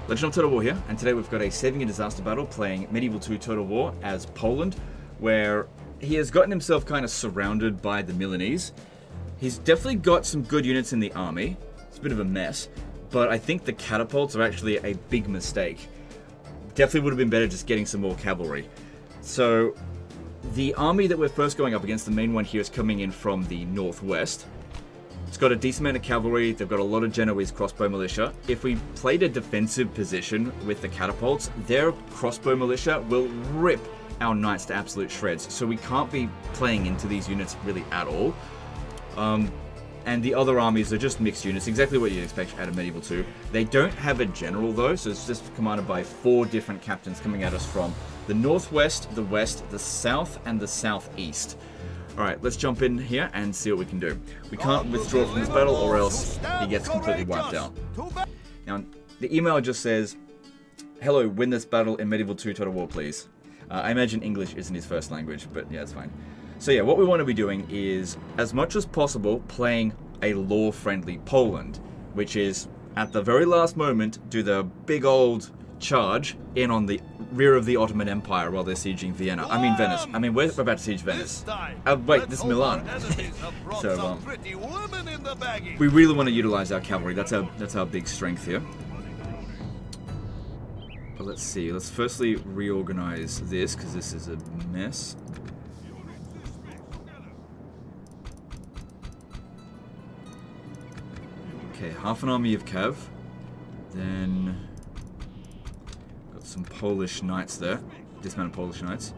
Legend of Total War here, and today we've got a saving and disaster battle playing Medieval 2 Total War as Poland, where he has gotten himself kind of surrounded by the Milanese. He's definitely got some good units in the army. It's a bit of a mess, but I think the catapults are actually a big mistake. Definitely would have been better just getting some more cavalry. So the army that we're first going up against, the main one here, is coming in from the northwest. It's got a decent amount of cavalry. They've got a lot of Genoese crossbow militia. If we played a defensive position with the catapults, their crossbow militia will rip our knights to absolute shreds. So we can't be playing into these units really at all. And the other armies are just mixed units, exactly what you'd expect out of Medieval 2. They don't have a general though, so it's just commanded by 4 different captains coming at us from the northwest, the west, the south, and the southeast. Alright, let's jump in here and see what we can do. We can't withdraw from this battle or else he gets completely wiped out. Now, the email just says, "Hello, win this battle in Medieval 2 Total War, please." I imagine English isn't his first language, but yeah, it's fine. So yeah, what we want to be doing is, as much as possible, playing a law-friendly Poland, which is, at the very last moment, do the big old charge in on the rear of the Ottoman Empire while they're sieging Vienna. I mean Venice. I mean, we're about to siege Venice. Wait, this is Milan. So, we really want to utilize our cavalry. That's our big strength here. But let's see. Let's firstly reorganize this, because this is a mess. Okay, half an army of Cav. Then some Polish knights there. Dismounted Polish knights.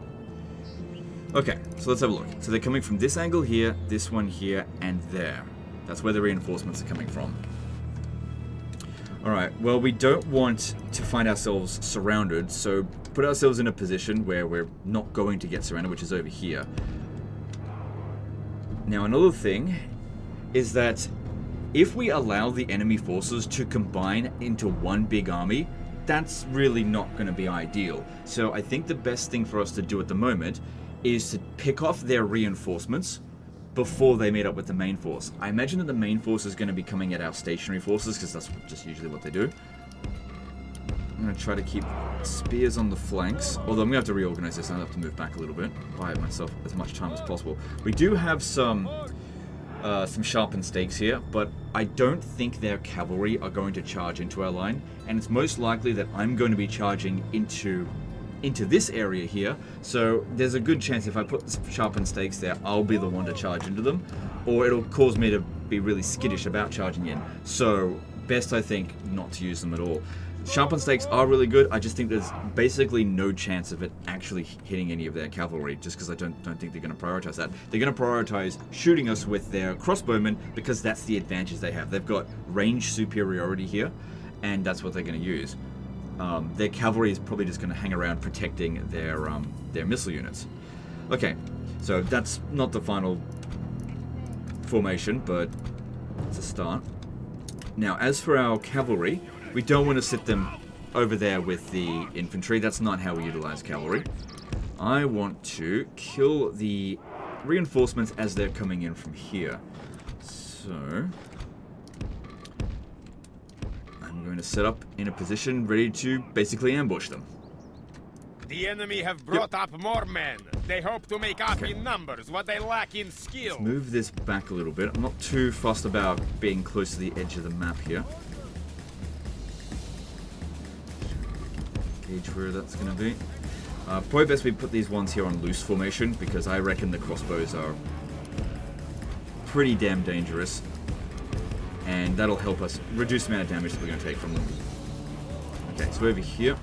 Okay, so let's have a look. So they're coming from this angle here, this one here, and there. That's where the reinforcements are coming from. Alright, well, we don't want to find ourselves surrounded, so put ourselves in a position where we're not going to get surrounded, which is over here. Now, another thing is that if we allow the enemy forces to combine into one big army, that's really not going to be ideal. So I think the best thing for us to do at the moment is to pick off their reinforcements before they meet up with the main force. I imagine that the main force is going to be coming at our stationary forces, because that's just usually what they do. I'm going to try to keep spears on the flanks, although I'm going to have to reorganize this and I'll have to move back a little bit, buy myself as much time as possible. We do have some sharpened stakes here, but I don't think their cavalry are going to charge into our line, and it's most likely that I'm going to be charging into this area here, so there's a good chance if I put some sharpened stakes there, I'll be the one to charge into them, or it'll cause me to be really skittish about charging in. So best, I think, not to use them at all. Sharpened stakes are really good. I just think there's basically no chance of it actually hitting any of their cavalry, just because I don't think they're going to prioritize that. They're going to prioritize shooting us with their crossbowmen, because that's the advantage they have. They've got range superiority here, and that's what they're going to use. Their cavalry is probably just going to hang around protecting their missile units. Okay, so that's not the final formation, but it's a start. Now, as for our cavalry, we don't want to sit them over there with the infantry. That's not how we utilize cavalry. I want to kill the reinforcements as they're coming in from here. So I'm going to set up in a position ready to basically ambush them. The enemy have brought up more men. They hope to make up in numbers what they lack in skill. Let's move this back a little bit. I'm not too fussed about being close to the edge of the map here. Gauge where that's going to be. Probably best we put these ones here on loose formation, because I reckon the crossbows are pretty damn dangerous, and that'll help us reduce the amount of damage that we're going to take from them. Okay, so over here.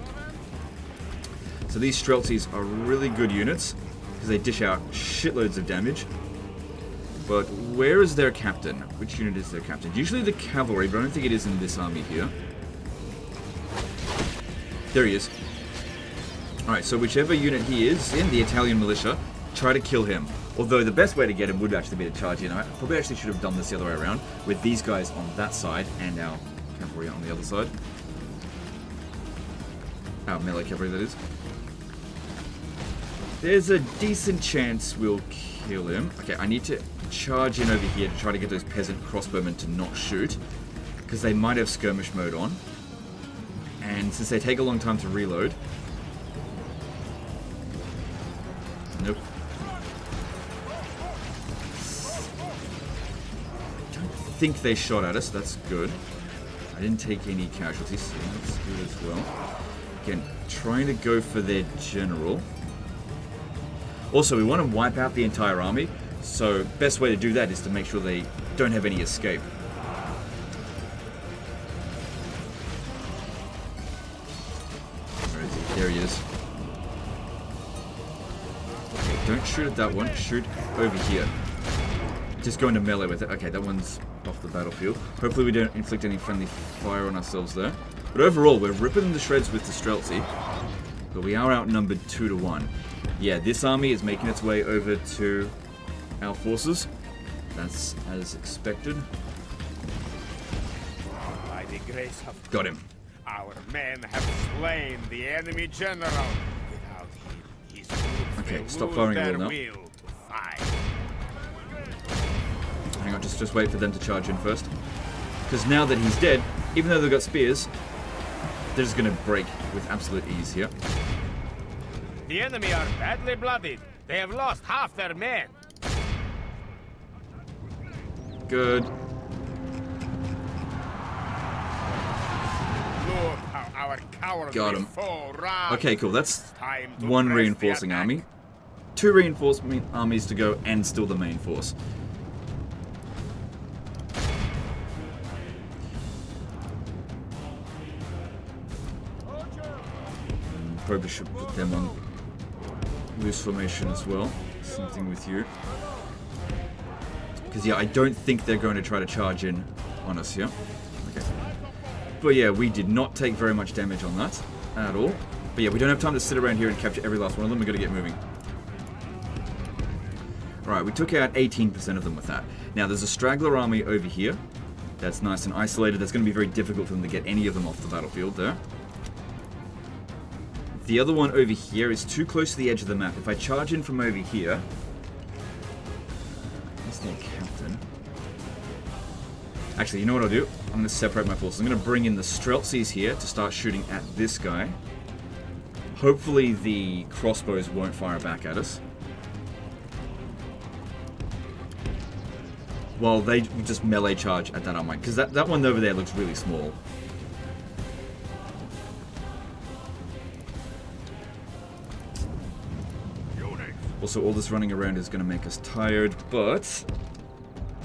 So these Streltsies are really good units, because they dish out shitloads of damage. But where is their captain? Which unit is their captain? Usually the cavalry, but I don't think it is in this army here. There he is. Alright, so whichever unit he is in, the Italian militia, try to kill him. Although the best way to get him would actually be to charge in. I probably actually should have done this the other way around, with these guys on that side and our cavalry on the other side. Our melee cavalry, that is. There's a decent chance we'll kill him. Okay, I need to charge in over here to try to get those peasant crossbowmen to not shoot, because they might have skirmish mode on. And And since they take a long time to reload... Nope. I don't think they shot at us. That's good. I didn't take any casualties, so that's good as well. Again, trying to go for their general. Also, we want to wipe out the entire army, so best way to do that is to make sure they don't have any escape. Where is he? There he is. Okay, don't shoot at that one, shoot over here. Just go into melee with it. Okay, that one's off the battlefield. Hopefully we don't inflict any friendly fire on ourselves there. But overall, we're ripping them to shreds with the Streltsy. But we are outnumbered 2-1. Yeah, this army is making its way over to our forces. That's as expected. By the grace of Got him. our men have slain the enemy general. Without him, his troops Okay, will stop lose firing their all now. will to fight. Hang on, just wait for them to charge in first. Because now that he's dead, even though they've got spears, they're just going to break with absolute ease here. The enemy are badly blooded. They have lost half their men. Good. Look how our cowardly Got him. foe runs. Okay, cool. That's Time to one press the reinforcing attack. army. 2 reinforcement armies to go, and still the main force. Probably should put them on loose formation as well. Same thing with you. Because, yeah, I don't think they're going to try to charge in on us here. Okay. But, yeah, we did not take very much damage on that at all. But, yeah, we don't have time to sit around here and capture every last one of them. We've got to get moving. Alright, we took out 18% of them with that. Now, there's a straggler army over here. That's nice and isolated. That's going to be very difficult for them to get any of them off the battlefield there. The other one over here is too close to the edge of the map. If I charge in from over here... Where's their captain? Actually, you know what I'll do? I'm going to separate my forces. I'm going to bring in the Streltsies here to start shooting at this guy. Hopefully the crossbows won't fire back at us. Well, they just melee charge at that army. Because that one over there looks really small. Also, all this running around is going to make us tired, but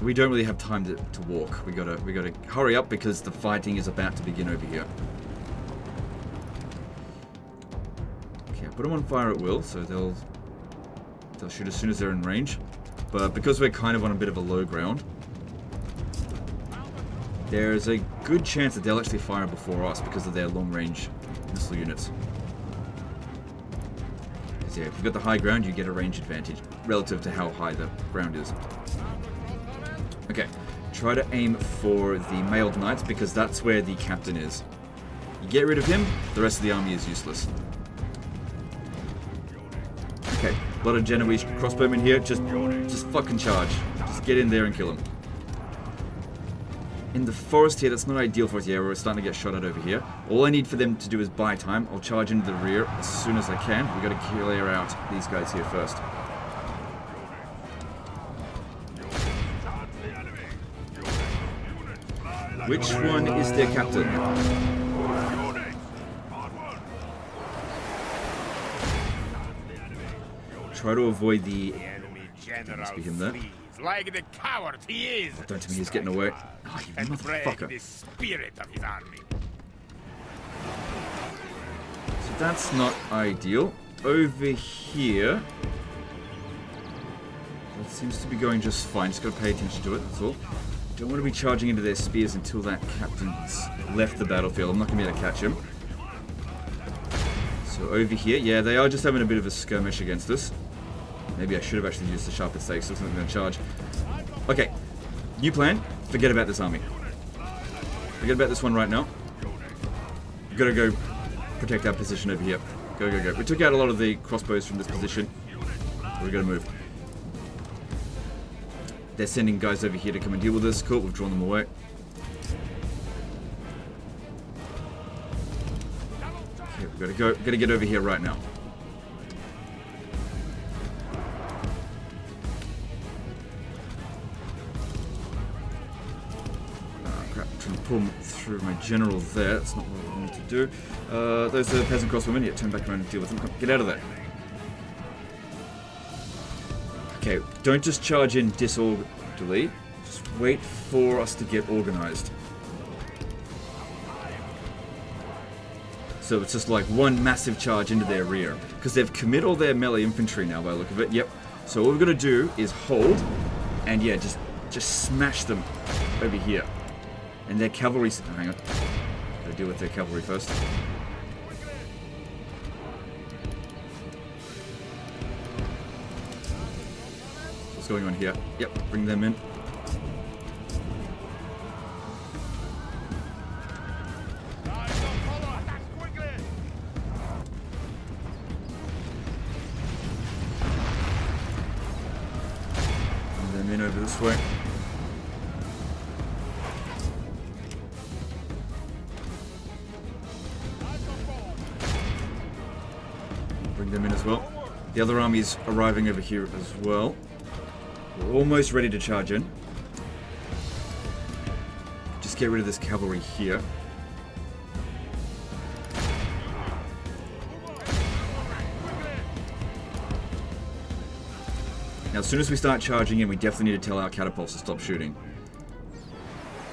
we don't really have time to walk. We gotta hurry up because the fighting is about to begin over here. Okay, I'll put them on fire at will, so they'll shoot as soon as they're in range. But because we're kind of on a bit of a low ground, there's a good chance that they'll actually fire before us because of their long-range missile units. Yeah, if you've got the high ground, you get a range advantage relative to how high the ground is. Okay, try to aim for the mailed knights because that's where the captain is. You get rid of him, the rest of the army is useless. Okay, a lot of Genoese crossbowmen here. Just fucking charge. Just get in there and kill him. In the forest here, that's not ideal for us. Yeah, we're starting to get shot at over here. All I need for them to do is buy time. I'll charge into the rear as soon as I can. We gotta clear out these guys here first. Which one is their captain? Try to avoid the... enemy general Must be him there. flees like the coward he is. Don't tell me he's getting away. Oh, you And break motherfucker. the spirit of his army. So that's not ideal. Over here... That seems to be going just fine. Just gotta pay attention to it, that's all. Don't want to be charging into their spears until that captain's left the battlefield. I'm not gonna be able to catch him. So over here, yeah, they are just having a bit of a skirmish against us. Maybe I should have actually used the sharpest stakes. Looks like I'm going to charge. Okay, new plan. Forget about this army. Forget about this one right now. We've got to go protect our position over here. Go, go, go. We took out a lot of the crossbows from this position. We've got to move. They're sending guys over here to come and deal with this. Cool, we've drawn them away. Okay, gotta get over here right now. Crap, I'm trying to pull through my general there. That's not what I need to do. Those are peasant crossbowmen. Yeah, turn back around and deal with them. Come, get out of there. Okay, don't just charge in disorderly. Just wait for us to get organized. So it's just like one massive charge into their rear. Because they've committed all their melee infantry now by the look of it. Yep. So all we're going to do is hold. And yeah, just smash them over here. And their cavalry... Oh, hang on. Gotta deal with their cavalry first. What's going on here? Yep, bring them in. Bring them in over this way. Bring them in as well. The other army's arriving over here as well. We're almost ready to charge in. Just get rid of this cavalry here. Now, as soon as we start charging in, we definitely need to tell our catapults to stop shooting.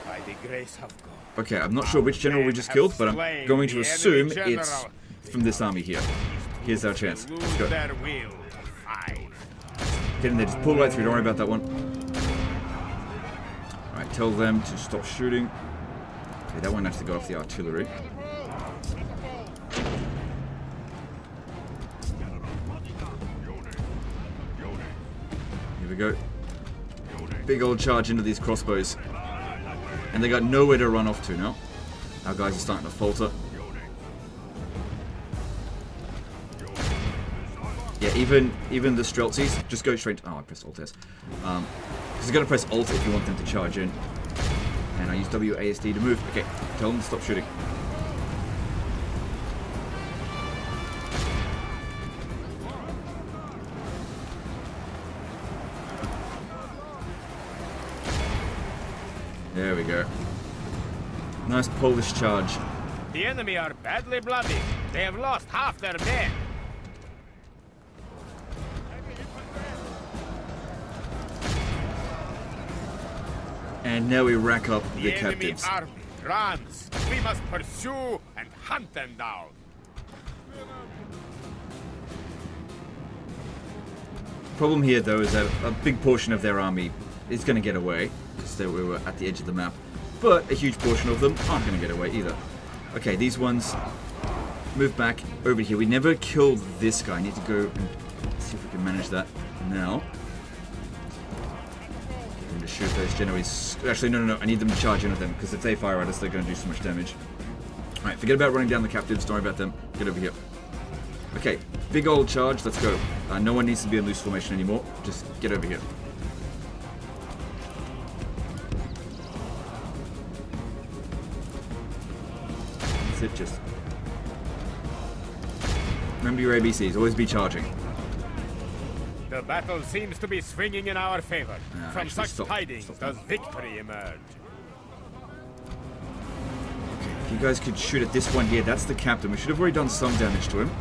By the grace of God. Okay, I'm not sure which general we just killed, but I'm going to assume it's from this army here. Here's our chance. Let's go. Get in there, just pull right through, don't worry about that one. Alright, tell them to stop shooting. Okay, that one actually got off the artillery. Here we go. Big old charge into these crossbows. And they got nowhere to run off to now. Our guys are starting to falter. Yeah, even the Streltsies, just go straight... Oh, I pressed Alt S. Because you got to press Alt if you want them to charge in. And I use WASD to move. Okay, tell them to stop shooting. There we go. Nice Polish charge. The enemy are badly bloody. They have lost half their men. And now we rack up the enemy captives. army runs. We must pursue and hunt them down. Problem here, though, is that a big portion of their army is going to get away, because we were at the edge of the map. But a huge portion of them aren't going to get away either. Okay, these ones move back over here. We never killed this guy. I need to go and see if we can manage that now. Get them to shoot those generators. Actually, no. I need them to charge into them, because if they fire at us, they're going to do so much damage. Alright, forget about running down the captives. Don't worry about them. Get over here. Okay, big old charge. Let's go. No one needs to be in loose formation anymore. Just get over here. That's it, just... Remember your ABCs. Always be charging. The battle seems to be swinging in our favor. From actually, such tidings does victory emerge. Okay, if you guys could shoot at this one here, that's the captain. We should have already done some damage to him.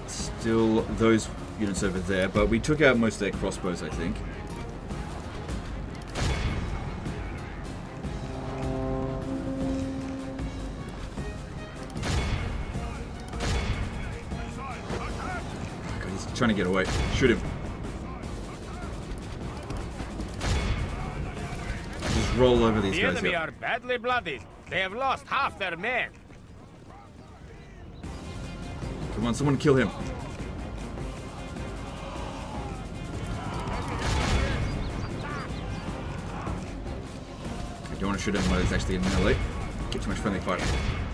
Still those units over there, but we took out most of their crossbows, I think. God, he's trying to get away. Shoot him. Just roll over these guys The enemy here. are badly bloodied. They have lost half their men. Come on, someone kill him. I don't want to shoot him while he's actually in melee. Get too much friendly fire.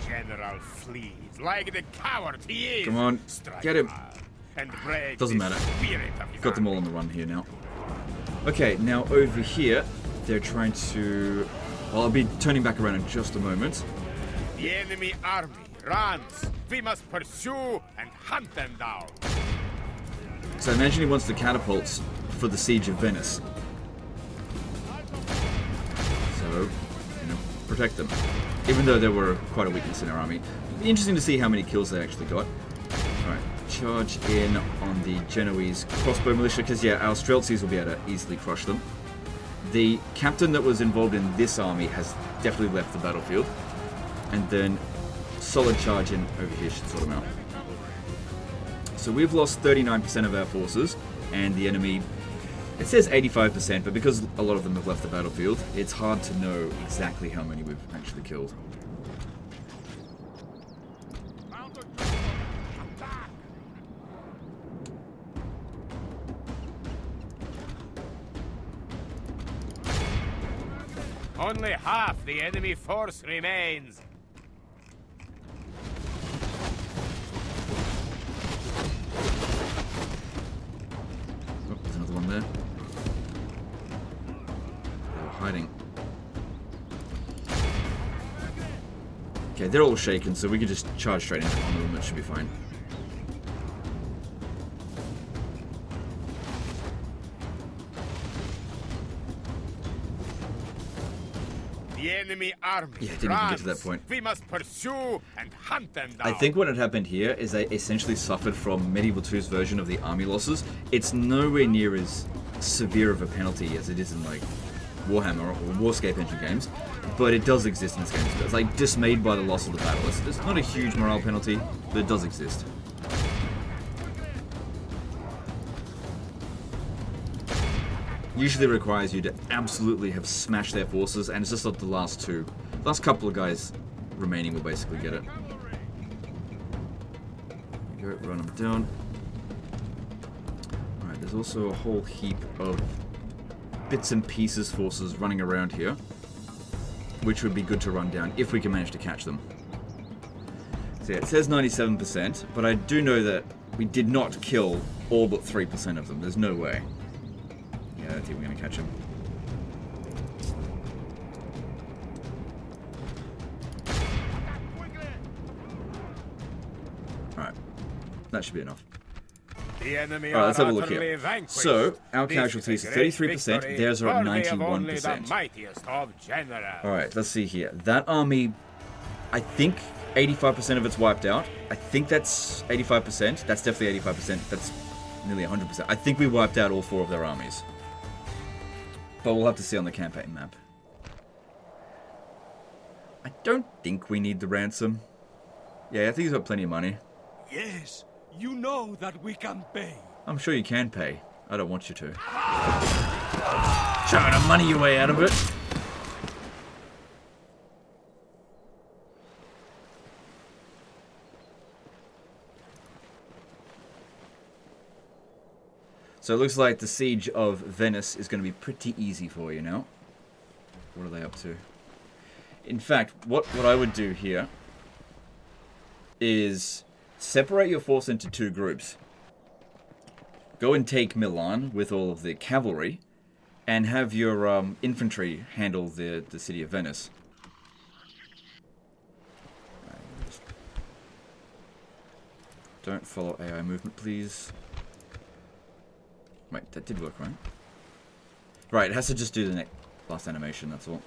General flees like the coward he is. Come on, Strike get him. hard and break Doesn't the matter. spirit of his Got them all on the run here now. Okay, now over here, they're trying to Well, I'll be turning back around in just a moment. The enemy army runs. We must pursue and hunt them down. So imagine he wants the catapults for the siege of Venice. So, protect them. Even though there were quite a weakness in our army. It'd be interesting to see how many kills they actually got. Alright, charge in on the Genoese crossbow militia, because yeah, our Streltsies will be able to easily crush them. The captain that was involved in this army has definitely left the battlefield. And then solid charge in over here should sort them out. So we've lost 39% of our forces, and the enemy, it says 85%, but because a lot of them have left the battlefield, it's hard to know exactly how many we've actually killed. Only half the enemy force remains. Oh, there's another one there. They were hiding. Okay, they're all shaken, so we can just charge straight into one of them. That should be fine. The enemy army didn't even get to that point. We must pursue and hunt them down. I think what had happened here is they essentially suffered from Medieval 2's version of the army losses. It's nowhere near as severe of a penalty as it is in like Warhammer or Warscape engine games, but it does exist in this game. So it's like dismayed by the loss of the battle. It's not a huge morale penalty, but it does exist. Usually requires you to absolutely have smashed their forces, and it's just not the last couple of guys remaining will basically get it. Go, run them down. Alright, there's also a whole heap of bits and pieces forces running around here, which would be good to run down if we can manage to catch them. So yeah, it says 97%, but I do know that we did not kill all but 3% of them. There's no way. I don't think we're going to catch him. Alright. That should be enough. Alright, let's have a look here. So, our casualties are 33%, theirs are at 91%. Alright, let's see here. That army, I think 85% of it's wiped out. I think that's 85%. That's definitely 85%. That's nearly 100%. I think we wiped out all 4 of their armies. But we'll have to see on the campaign map. I don't think we need the ransom. Yeah, I think he's got plenty of money. Yes, you know that we can pay. I'm sure you can pay. I don't want you to. Trying to money your way out of it. So it looks like the siege of Venice is going to be pretty easy for you now. What are they up to? In fact, what I would do here is separate your force into 2 groups. Go and take Milan with all of the cavalry, and have your infantry handle the city of Venice. Don't follow AI movement, please. Wait, that did work, right? Right, it has to just do the last animation, that's all.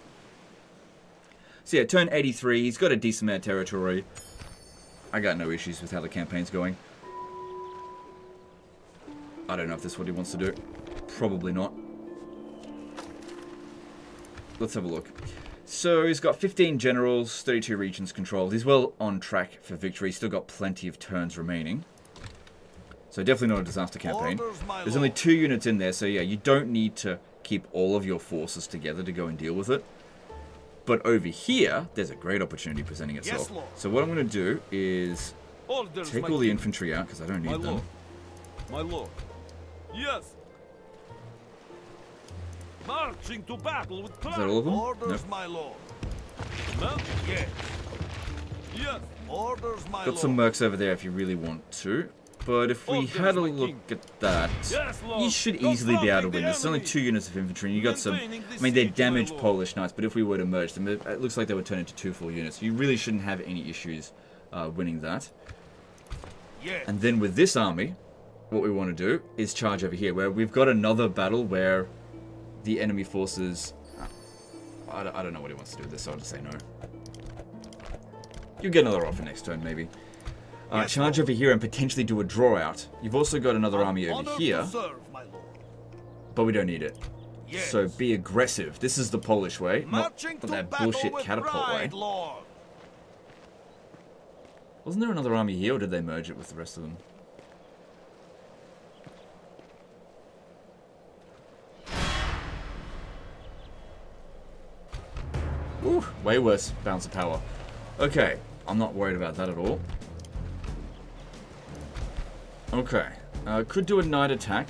So yeah, turn 83, he's got a decent amount of territory. I got no issues with how the campaign's going. I don't know if this is what he wants to do. Probably not. Let's have a look. So he's got 15 generals, 32 regions controlled. He's well on track for victory. He's still got plenty of turns remaining. So definitely not a disaster campaign. There's only 2 units in there, so yeah, you don't need to keep all of your forces together to go and deal with it. But over here, there's a great opportunity presenting itself. Yes, so what I'm going to do is take all the infantry out, because I don't need them. My lord. Yes. Marching to battle with Is that all of them? Orders, nope. my lord. Yes. Yes. Orders, my got some mercs over there if you really want to. But if we had a look at that, you should easily be able to win. There's only 2 units of infantry, and you got some... I mean, they're damaged Polish knights, but if we were to merge them, it looks like they would turn into 2 full units. You really shouldn't have any issues winning that. And then with this army, what we want to do is charge over here, where we've got another battle where the enemy forces... I don't know what he wants to do with this, so I'll just say no. You'll get another offer next turn, maybe. Charge over here and potentially do a draw out. You've also got another army over here, but we don't need it. So be aggressive. This is the Polish way, not that bullshit catapult way. Wasn't there another army here, or did they merge it with the rest of them? Ooh, way worse balance of power. Okay, I'm not worried about that at all. Okay, could do a night attack,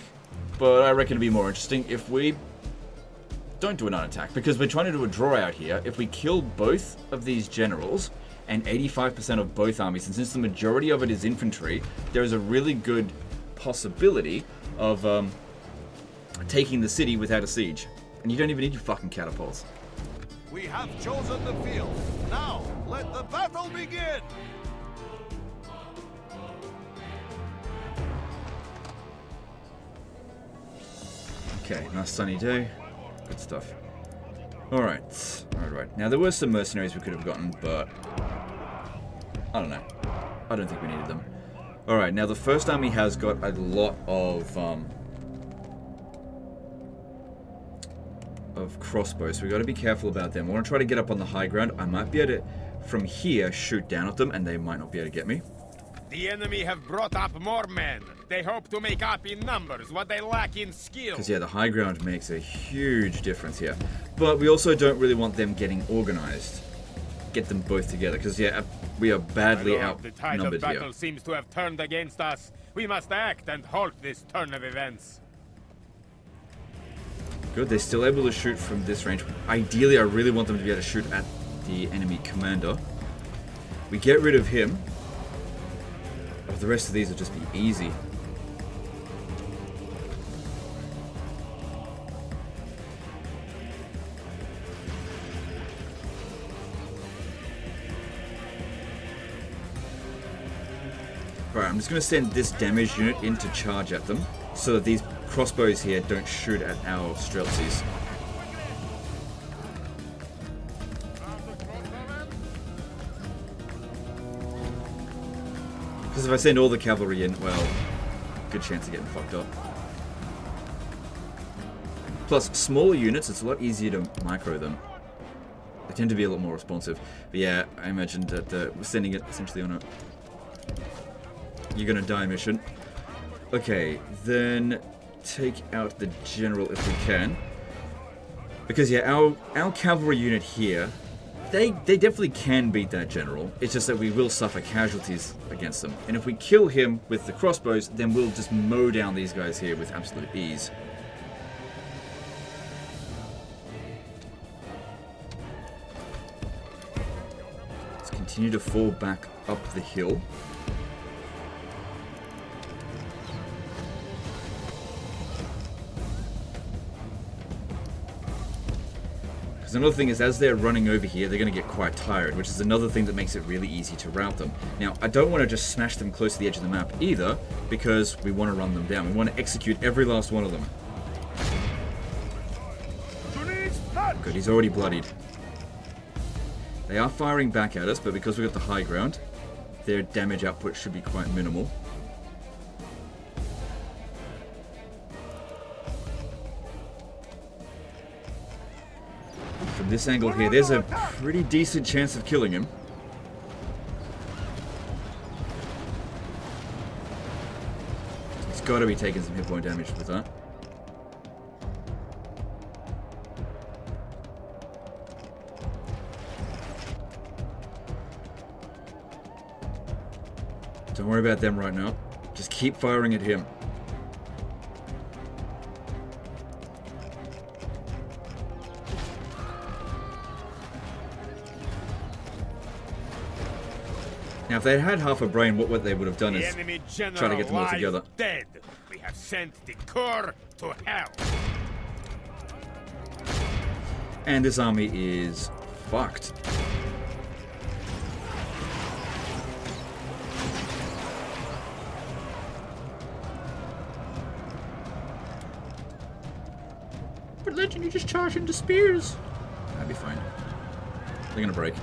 but I reckon it'd be more interesting if we don't do a night attack, because we're trying to do a draw out here. If we kill both of these generals and 85% of both armies, and since the majority of it is infantry, there is a really good possibility of taking the city without a siege. And you don't even need your fucking catapults. We have chosen the field. Now, let the battle begin! Okay, nice sunny day. Good stuff. Alright. Alright. Now, there were some mercenaries we could have gotten, but... I don't know. I don't think we needed them. Alright, now the first army has got a lot of crossbows, so we got to be careful about them. I want to try to get up on the high ground. I might be able to, from here, shoot down at them, and they might not be able to get me. The enemy have brought up more men. They hope to make up in numbers what they lack in skill. Because, yeah, the high ground makes a huge difference here. But we also don't really want them getting organized. Get them both together, because, yeah, we are badly outnumbered the tide of battle here. seems to have turned against us. We must act and halt this turn of events. Good, they're still able to shoot from this range. Ideally, I really want them to be able to shoot at the enemy commander. We get rid of him. Oh, the rest of these will just be easy. Alright, I'm just going to send this damage unit in to charge at them, so that these crossbows here don't shoot at our Streltsies. Because if I send all the cavalry in, well, good chance of getting fucked up. Plus, smaller units, it's a lot easier to micro them. They tend to be a lot more responsive. But yeah, I imagined that we're sending it essentially on a you're gonna die mission. Okay, then take out the general if we can. Because yeah, our cavalry unit here, they definitely can beat that general. It's just that we will suffer casualties against them. And if we kill him with the crossbows, then we'll just mow down these guys here with absolute ease. Let's continue to fall back up the hill. Another thing is, as they're running over here, they're going to get quite tired, which is another thing that makes it really easy to rout them. Now, I don't want to just smash them close to the edge of the map either, because we want to run them down. We want to execute every last one of them. Good, he's already bloodied. They are firing back at us, but because we've got the high ground, their damage output should be quite minimal. From this angle here, there's a pretty decent chance of killing him. He's got to be taking some hit point damage with that. Don't worry about them right now. Just keep firing at him. Now, if they had half a brain, what they would have done The is enemy general try to get them all lies together. dead. We have sent the Kur to hell. And this army is fucked. But Legend, you just charge into spears. That'd be fine. They're gonna break.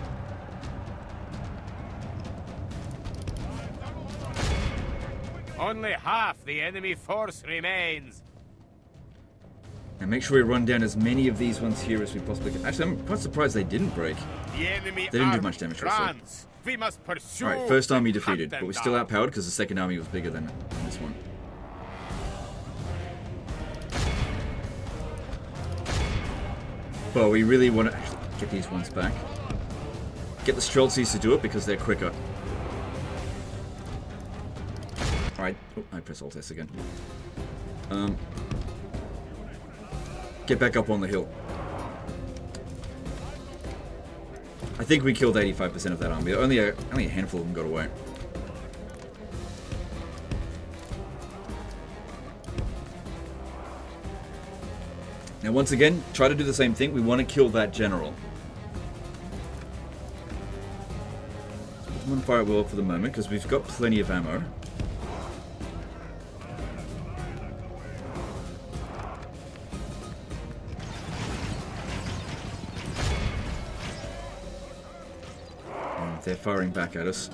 Only half the enemy force remains. And make sure we run down as many of these ones here as we possibly can. Actually, I'm quite surprised they didn't break. The enemy They didn't do army much damage, also. runs. We must pursue. Alright, first army and cut defeated, them but we're still down. outpowered because the second army was bigger than this one. But we really want to actually get these ones back. Get the Streltsies to do it because they're quicker. Alright, oh, I press Alt S again. Get back up on the hill. I think we killed 85% of that army. Only a handful of them got away. Now once again, try to do the same thing. We want to kill that general. I'm on fire at will for the moment because we've got plenty of ammo. And they're firing back at us.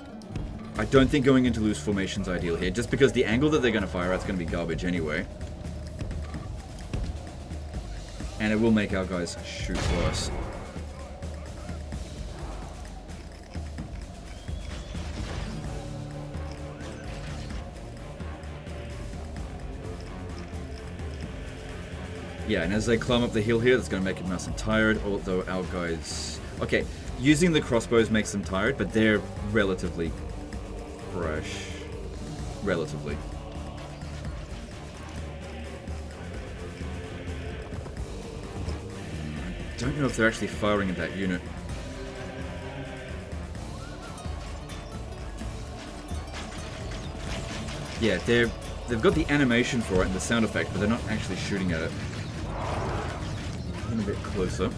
I don't think going into loose formation is ideal here, just because the angle that they're going to fire at is going to be garbage anyway. And it will make our guys shoot worse. Yeah, and as they climb up the hill here, that's going to make them nice and tired, although our guys... Okay, using the crossbows makes them tired, but they're relatively fresh. Relatively. Don't know if they're actually firing at that unit. Yeah, they've got the animation for it and the sound effect, but they're not actually shooting at it. Come a bit closer.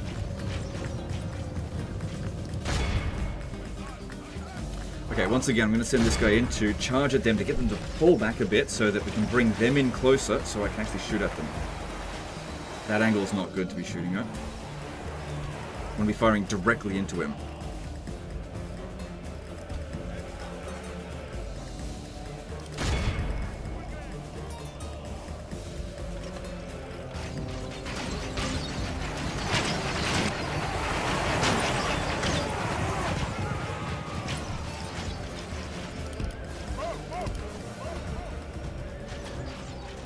Okay, once again, I'm going to send this guy in to charge at them to get them to pull back a bit so that we can bring them in closer so I can actually shoot at them. That angle is not good to be shooting at. I'm going to be firing directly into him.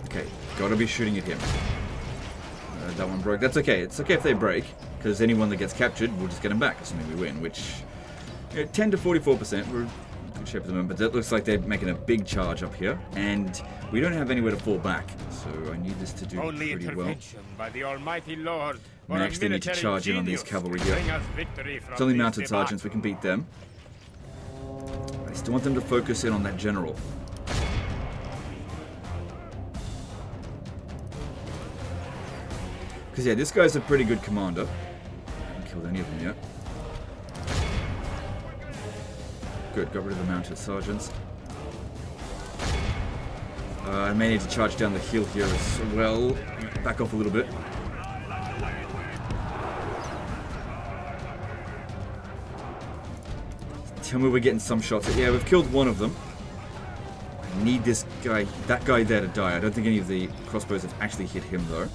Okay, gotta be shooting at him. That one broke. That's okay. It's okay if they break, because anyone that gets captured, we'll just get them back, assuming we win, which... 10 to 44%, we're in good shape at the moment, but that looks like they're making a big charge up here, and we don't have anywhere to fall back, so I need this to do Only pretty well. intervention by the Almighty Lord. We actually need to charge in on these cavalry here. It's only mounted sergeants, we can beat them. I still want them to focus in on that general. Because yeah, this guy's a pretty good commander. I haven't killed any of them yet. Good, got rid of the mounted sergeants. I may need to charge down the hill here as well. Back off a little bit. Tell me we're getting some shots at... Yeah, we've killed one of them. I need this guy, that guy there to die. I don't think any of the crossbows have actually hit him though.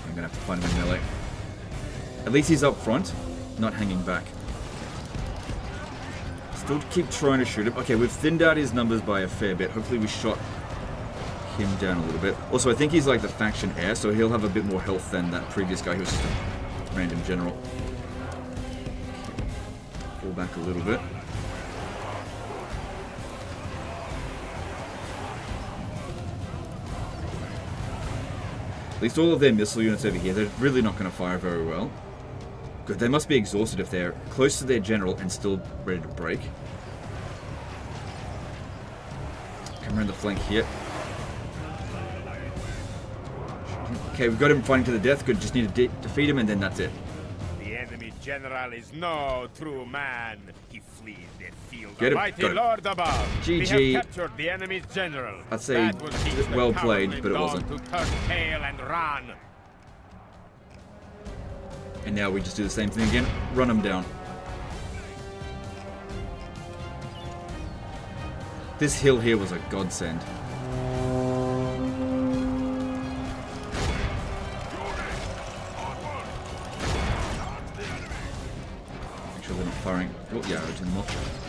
I'm gonna have to find him in melee. At least he's up front, not hanging back. Still keep trying to shoot him. Okay, we've thinned out his numbers by a fair bit. Hopefully we shot him down a little bit. Also, I think he's like the faction heir, so he'll have a bit more health than that previous guy who was just a random general. Fall back a little bit. At least all of their missile units over here, they're really not going to fire very well. Good, they must be exhausted if they're close to their general and still ready to break. Come around the flank here. Okay, we've got him fighting to the death. Good, just need to defeat him and then that's it. The enemy general is no true man. He flees the field. Get him, Mighty got him. Lord above. GG. We have captured the enemy's general. I'd say That will teach the well played, cowardly but it dog wasn't. to turn tail and run. And now we just do the same thing again. Run them down. This hill here was a godsend. Make sure they're not firing. Oh, yeah, I turn them off.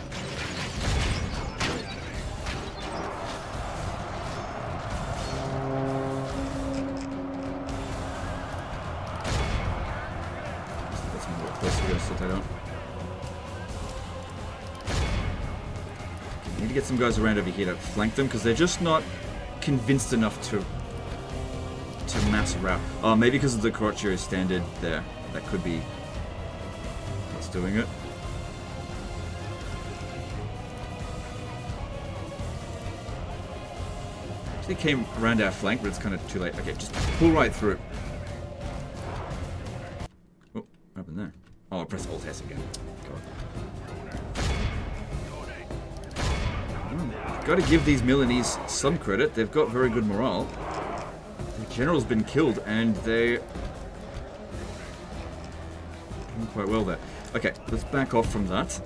That's more close to go, so they don't. Need to get some guys around over here to flank them because they're just not convinced enough to mass around. Oh, maybe because of the Crotcherio standard there. That could be what's doing it. They came around our flank, but it's kind of too late. Okay, just pull right through. Oh, what happened there? Oh, press Alt S again. God. Got to give these Milanese some credit. They've got very good morale. The general's been killed, and they doing quite well there. Okay, let's back off from that.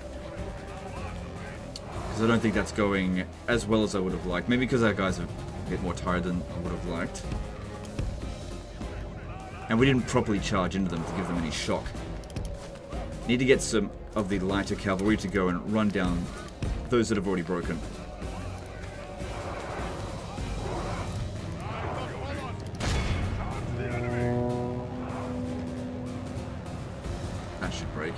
Because I don't think that's going as well as I would have liked. Maybe because our guys are a bit more tired than I would have liked. And we didn't properly charge into them to give them any shock. Need to get some of the lighter cavalry to go and run down those that have already broken. That should break.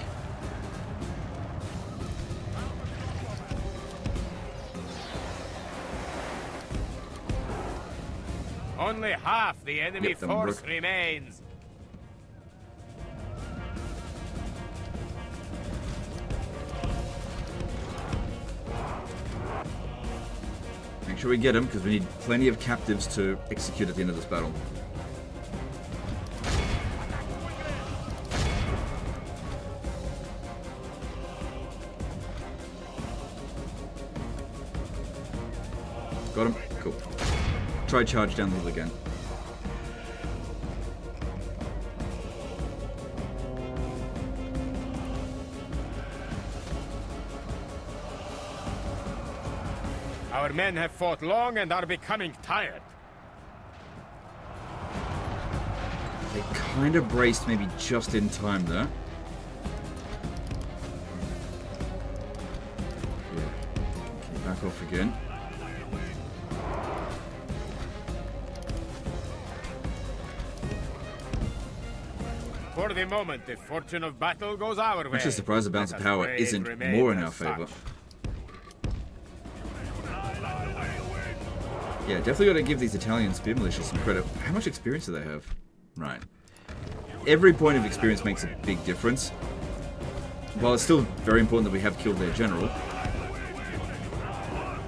Only half the enemy Yep, that force broke. remains. Make sure we get them, because we need plenty of captives to execute at the end of this battle. Got him. Cool. Try charge down the hill again. Our men have fought long and are becoming tired. They kind of braced maybe just in time there. Yeah. Okay, back off again. For the moment, the fortune of battle goes our way. I'm just surprised the balance of Let us power brave isn't remain more in as our favor. such. Yeah, definitely got to give these Italian spear militia some credit. How much experience do they have? Right. Every point of experience makes a big difference. While it's still very important that we have killed their general,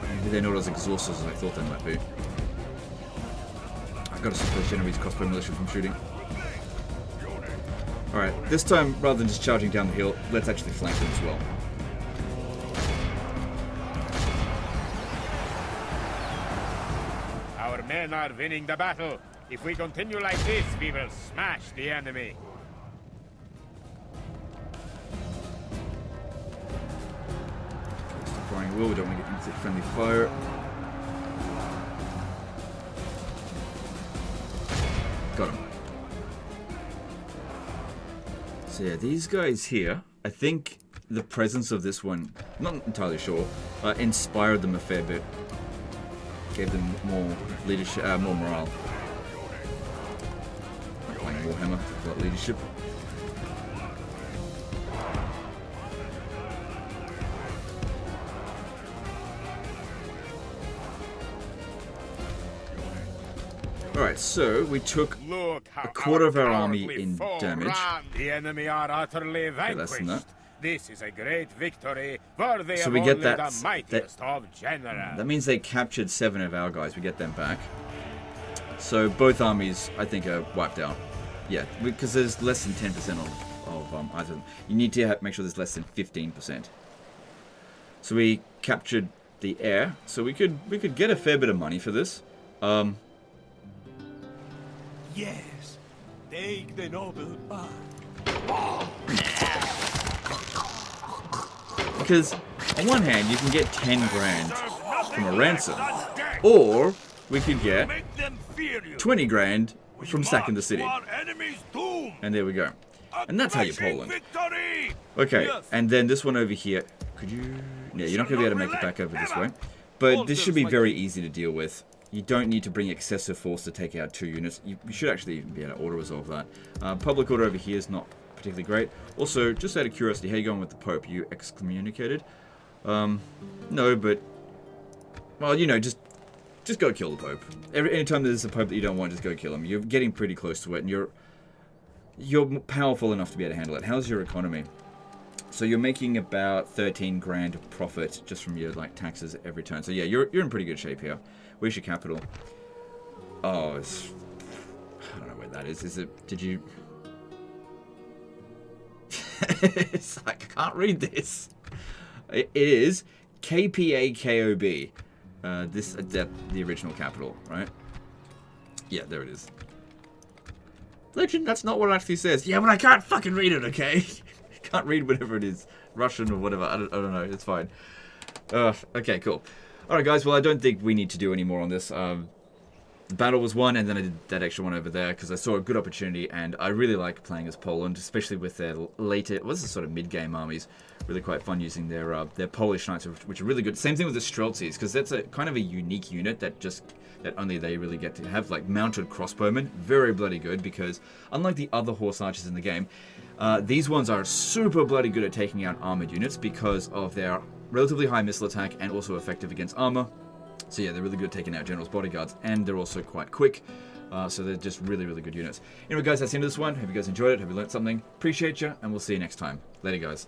maybe they're not as exhausted as I thought they might be. I've got to stop those Genoese crossbow militia from shooting. Alright, this time, rather than just charging down the hill, let's actually flank them as well. Our men are winning the battle. If we continue like this, we will smash the enemy. Stop firing at will, we don't want to get into friendly fire. Got him. So yeah, these guys here, I think the presence of this one, not entirely sure, inspired them a fair bit. Gave them more leadership, more morale. I'm playing Warhammer, for that leadership. Alright, so we took Look a quarter of our army cowardly in foe damage. ran. The enemy are utterly less than vanquished. that. This is a great victory, worthy So of we get only that- the mightiest of generals. That means they captured 7 of our guys. We get them back. So both armies, I think, are wiped out. Yeah, because there's less than 10% of either of them. You need to make sure there's less than 15%. So we captured the air. So we could get a fair bit of money for this. Yes. Take the noble back. Because on one hand, you can get 10 grand from a ransom, or we could get Make them fear you. 20 grand from sacking the city. Our enemy's doom. And there we go. And that's how you Poland. Victory. Okay, Yes. and then this one over here. Could you? Yeah, you're not going to be able to make it back over this way. But this should be very easy to deal with. You don't need to bring excessive force to take out 2 units. You should actually be able to auto-resolve that. Public order over here is not particularly great. Also, just out of curiosity, how you going with the Pope? You excommunicated? No, but... Well, you know, just go kill the Pope. Anytime there's a Pope that you don't want, just go kill him. You're getting pretty close to it, and you're powerful enough to be able to handle it. How's your economy? So you're making about 13 grand of profit just from your taxes every turn. So yeah, you're in pretty good shape here. Where's your capital? Oh, I don't know where that is. Is it? Did you? It's like I can't read this. It is KPAKOB. This the original capital, right? Yeah, there it is. Legend, that's not what it actually says. Yeah, but I can't fucking read it, okay? Can't read whatever it is. Russian or whatever. I don't know. It's fine. Okay, cool. Alright, guys. Well, I don't think we need to do any more on this. The battle was won, and then I did that extra one over there because I saw a good opportunity, and I really like playing as Poland, especially with their later, what's the sort of mid-game armies. Really quite fun using their Polish knights, which are really good. Same thing with the Streltsies, because that's a kind of a unique unit that only they really get to have, like mounted crossbowmen. Very bloody good, because unlike the other horse archers in the game, these ones are super bloody good at taking out armored units because of their relatively high missile attack and also effective against armor. So yeah, they're really good at taking out generals' bodyguards, and they're also quite quick. So they're just really, really good units. Anyway, guys, that's the end of this one. Hope you guys enjoyed it. Hope you learned something. Appreciate you, and we'll see you next time. Later, guys.